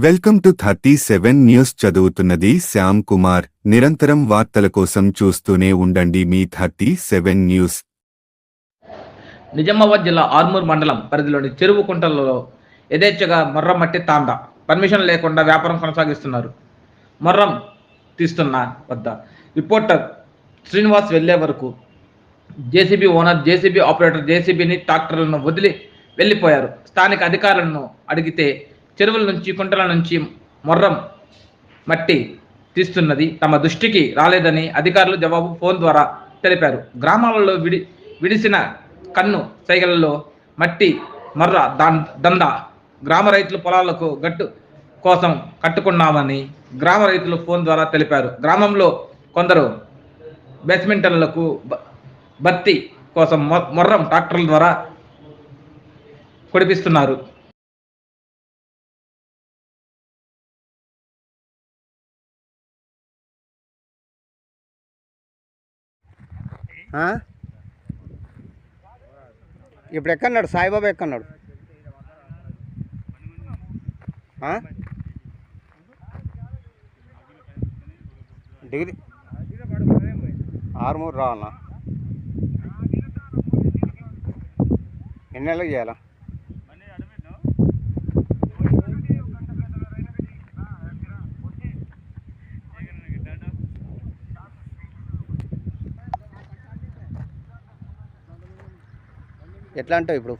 Welcome to 37 news. చదువుతున్నది శ్యామ్ కుమార్. నిరంతరం వార్తల కోసం చూస్తూనే ఉండండి మీ 37 న్యూస్. నిజామాబాద్ జిల్లా ఆర్మూర్ మండలం పరిధిలోని చెరువు కుంటలలో యథేచ్ఛగా మొర్రం మట్టి తాండా పర్మిషన్ లేకుండా వ్యాపారం కొనసాగిస్తున్నారు. మొర్రం తీస్తున్న వద్ద రిపోర్టర్ శ్రీనివాస్ వెళ్లే వరకు జేసీబీ ఓనర్, జేసీబీ ఆపరేటర్ జేసీబీని ట్రాక్టర్లను వదిలి వెళ్లిపోయారు. స్థానిక అధికారులను అడిగితే చెరువుల నుంచి, కుంటల నుంచి మొర్రం మట్టి తీస్తున్నది తమ దృష్టికి రాలేదని అధికారులు జవాబు ఫోన్ ద్వారా తెలిపారు. గ్రామాలలో విడిసిన కన్ను సైగలలో మట్టి మర్ర దందా గ్రామ రైతులు పొలాలకు గట్టు కోసం కట్టుకున్నామని గ్రామ రైతులు ఫోన్ ద్వారా తెలిపారు. గ్రామంలో కొందరు బేస్మెంట్లకు భర్తీ కోసం మొర్రం ట్రాక్టర్ల ద్వారా కొడిపిస్తున్నారు. ఇప్పుడు ఎక్కన్నాడు సాయిబాబా? ఎక్కన్నాడు? డిగ్రీ ఆర్మూరు రావాలన్నా? ఎన్ని నెలలకు చేయాలా? ఎట్లా అంటావు ఇప్పుడు?